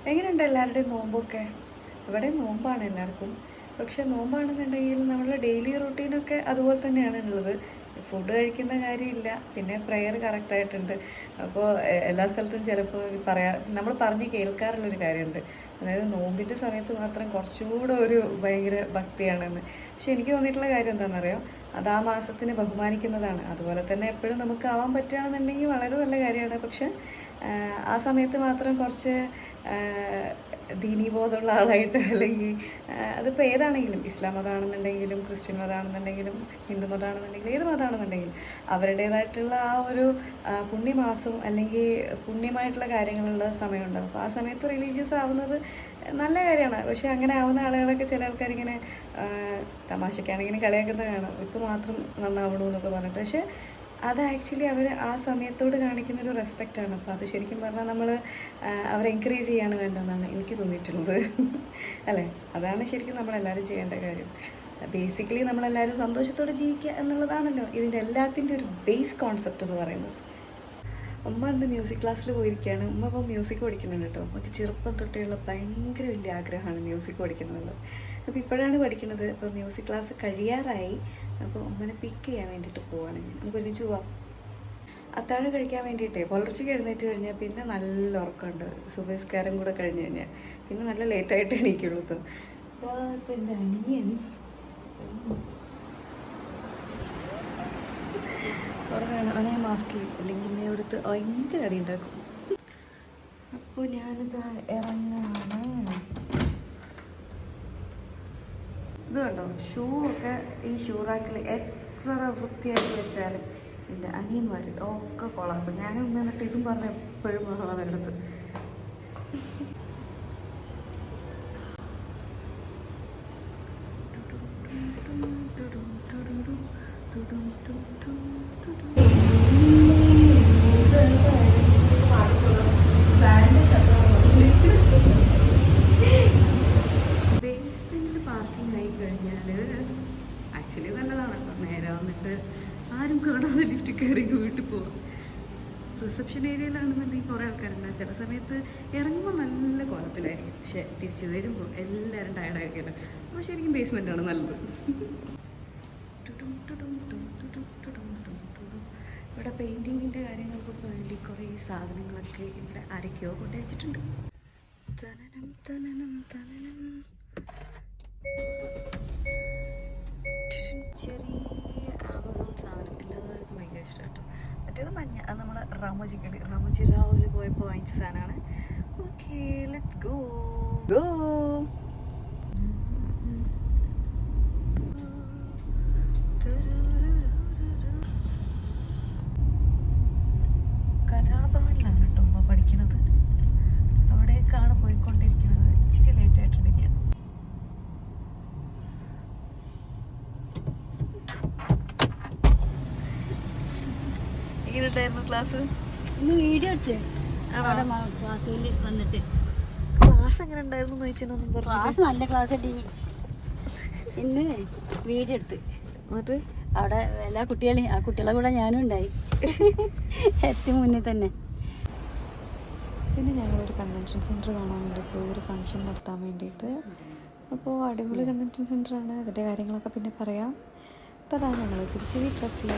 എങ്ങനെയുണ്ട് എല്ലാവരുടെയും നോമ്പൊക്കെ? ഇവിടെ നോമ്പാണ് എല്ലാവർക്കും. പക്ഷെ നോമ്പാണെന്നുണ്ടെങ്കിൽ നമ്മുടെ ഡെയിലി റൂട്ടീനൊക്കെ അതുപോലെ തന്നെയാണ് ഉള്ളത്. ഫുഡ് കഴിക്കുന്ന കാര്യമില്ല, പിന്നെ പ്രെയർ കറക്റ്റായിട്ടുണ്ട്. അപ്പോൾ എല്ലാ സ്ഥലത്തും ചിലപ്പോൾ നമ്മൾ പറഞ്ഞ് കേൾക്കാറുള്ളൊരു കാര്യമുണ്ട്, അതായത് നോമ്പിൻ്റെ സമയത്ത് മാത്രം കുറച്ചുകൂടെ ഒരു ഭയങ്കര ഭക്തിയാണെന്ന്. പക്ഷെ എനിക്ക് തോന്നിയിട്ടുള്ള കാര്യം എന്താണെന്നറിയോ, അത് ആ മാസത്തിനെ ബഹുമാനിക്കുന്നതാണ്. അതുപോലെ തന്നെ എപ്പോഴും നമുക്ക് ആവാൻ പറ്റുകയാണെന്നുണ്ടെങ്കിൽ വളരെ നല്ല കാര്യമാണ്. പക്ഷെ ആ സമയത്ത് മാത്രം കുറച്ച് ദീനീബോധമുള്ള ആളായിട്ട്, അല്ലെങ്കിൽ അതിപ്പോൾ ഏതാണെങ്കിലും, ഇസ്ലാം മതമാണെന്നുണ്ടെങ്കിലും ക്രിസ്ത്യൻ മതമാണെന്നുണ്ടെങ്കിലും ഹിന്ദു മതമാണെന്നുണ്ടെങ്കിലും ഏത് മതമാണെന്നുണ്ടെങ്കിലും അവരുടേതായിട്ടുള്ള ആ ഒരു പുണ്യമാസം അല്ലെങ്കിൽ പുണ്യമായിട്ടുള്ള കാര്യങ്ങളുള്ള സമയമുണ്ടാകും. അപ്പോൾ ആ സമയത്ത് റിലീജിയസ് ആവുന്നത് നല്ല കാര്യമാണ്. പക്ഷേ അങ്ങനെ ആവുന്ന ആളുകളൊക്കെ ചില ആൾക്കാരിങ്ങനെ തമാശക്കാണെങ്കിലും കളിയാക്കുന്ന കാണാം, ഇപ്പോൾ മാത്രം നന്നാവണു എന്നൊക്കെ പറഞ്ഞിട്ട്. പക്ഷേ അത് ആക്ച്വലി അവർ ആ സമയത്തോട് കാണിക്കുന്നൊരു റെസ്പെക്റ്റാണ്. അപ്പോൾ അത് ശരിക്കും പറഞ്ഞാൽ നമ്മൾ അവരെ എൻകറേജ് ചെയ്യാണ് വേണ്ടതെന്നാണ് എനിക്ക് തോന്നിയിട്ടുള്ളത്. അല്ലേ? അതാണ് ശരിക്കും നമ്മളെല്ലാവരും ചെയ്യേണ്ട കാര്യം. ബേസിക്കലി നമ്മളെല്ലാവരും സന്തോഷത്തോടെ ജീവിക്കുക എന്നുള്ളതാണല്ലോ ഇതിൻ്റെ എല്ലാത്തിൻ്റെ ഒരു ബേസ് കോൺസെപ്റ്റ് എന്ന് പറയുന്നത്. ഉമ്മ ഇന്ന് മ്യൂസിക് ക്ലാസ്സിൽ പോയിരിക്കുകയാണ്. ഉമ്മ ഇപ്പോൾ മ്യൂസിക് പഠിക്കുന്നുണ്ട് കേട്ടോ. നമുക്ക് ചെറുപ്പം തൊട്ടേയുള്ള ഭയങ്കര വലിയ ആഗ്രഹമാണ് മ്യൂസിക് പഠിക്കണമെന്നുള്ളത്. അപ്പോൾ ഇപ്പോഴാണ് പഠിക്കുന്നത്. അപ്പോൾ മ്യൂസിക് ക്ലാസ് കഴിയാറായി. അപ്പോൾ ഉമ്മനെ പിക്ക് ചെയ്യാൻ വേണ്ടിയിട്ട് പോവാണ്. നമുക്ക് ഒരുമിച്ച് പോവാം. അത്താഴം കഴിക്കാൻ വേണ്ടിയിട്ടേ പുലർച്ചയ്ക്ക് എഴുന്നേറ്റ് കഴിഞ്ഞാൽ പിന്നെ നല്ല ഉറക്കമുണ്ട്. സുബഹിസ്കാരം കൂടെ കഴിഞ്ഞ് കഴിഞ്ഞാൽ പിന്നെ നല്ല ലേറ്റായിട്ട് എണീക്കുള്ളൂ. അപ്പോൾ ഇപ്പം എൻ്റെ അനിയൻ പറഞ്ഞാണ് അവനെ മാസ്ക് ചെയ്യും, അല്ലെങ്കിൽ എന്നെ അവിടുത്തെ ഭയങ്കര അടി ഉണ്ടാക്കും. അപ്പോൾ ഞാനിത് ഇറങ്ങാണ്. ഇത് കണ്ടോ, ഷൂ ഒക്കെ ഈ ഷൂ റാക്കിൽ എത്ര വൃത്തിയായിട്ട് വെച്ചാലും എൻ്റെ അനിയന്മാർ ഒക്കെ കൊളാക്കും. ഞാനും എന്നിട്ട് ഇതും പറഞ്ഞ് എപ്പോഴും ബഹളം വരുന്നത്. ബേസ്മെന്റിൽ പാർക്കിംഗ് ആയി കഴിഞ്ഞാൽ ആക്ച്വലി നല്ലതാണ് കേട്ടോ. നേരെ വന്നിട്ട് ആരും കാണാതെ ലിഫ്റ്റ് കയറി വീട്ടിൽ പോവാം. റിസപ്ഷൻ ഏരിയയിലാണെന്നുണ്ടെങ്കിൽ കുറേ ആൾക്കാരുണ്ടാകും. ചില സമയത്ത് ഇറങ്ങുമ്പോൾ നല്ല കോലത്തിലായിരിക്കും, പക്ഷെ തിരിച്ചു വരുമ്പോൾ എല്ലാവരും ടയർഡായിരിക്കുമല്ലോ. അപ്പോൾ ശരിക്കും ബേസ്മെൻറ്റാണ് നല്ലത്. ഇവിടെ പെയിൻറ്റിങ്ങിൻ്റെ കാര്യങ്ങൾക്കൊക്കെ വേണ്ടി കുറേ സാധനങ്ങളൊക്കെ ഇവിടെ ആരൊക്കെയോ കൊണ്ട് വെച്ചിട്ടുണ്ട്. തനനം തനനം തനനം. ചെറിയ ആമസോൺ സാധനം എല്ലാവർക്കും ഭയങ്കര ഇഷ്ടമാണ് കേട്ടോ. മറ്റേത് മഞ്ഞ, അത് നമ്മൾ റാമോജി രാവിലെ പോയപ്പോൾ വാങ്ങിച്ച സാധനമാണ്. Okay, let's go go. കലാഭവനിലാണ് കേട്ടോ ഉമ്മ പഠിക്കുന്നത്. അവിടേക്കാണ് പോയിക്കൊണ്ടിരിക്കുന്നത്. ഇച്ചിരി ലേറ്റ് ആയിട്ടുണ്ട് ഞാൻ. എങ്ങനെയുണ്ടായിരുന്നു ക്ലാസ്? ഇന്ന് വീഡിയോ എടുത്തേ ക്ലാസ്സിൽ വന്നിട്ട്. ക്ലാസ് എങ്ങനെ ഉണ്ടായിരുന്നു ചോദിച്ചൊന്നും പറഞ്ഞു. ക്ലാസ് നല്ല ക്ലാസ് അടി. ഇന്ന് വീഡിയോ എടുത്ത് എന്നിട്ട് അവിടെ എല്ലാ കുട്ടികളെയും, ആ കുട്ടികളെ കൂടെ ഞാനും ഉണ്ടായി ഏറ്റവും മുന്നിൽ തന്നെ. പിന്നെ ഞങ്ങളൊരു കൺവെൻഷൻ സെൻറ്റർ കാണാൻ വേണ്ടി പോയി, ഒരു ഫംഗ്ഷൻ നടത്താൻ വേണ്ടിയിട്ട്. അപ്പോൾ അടിപൊളി കൺവെൻഷൻ സെൻറ്ററാണ്. അതിൻ്റെ കാര്യങ്ങളൊക്കെ പിന്നെ പറയാം. അപ്പോൾ അതാണ് ഞങ്ങൾ തിരിച്ച് വീട്ടിലെത്തി.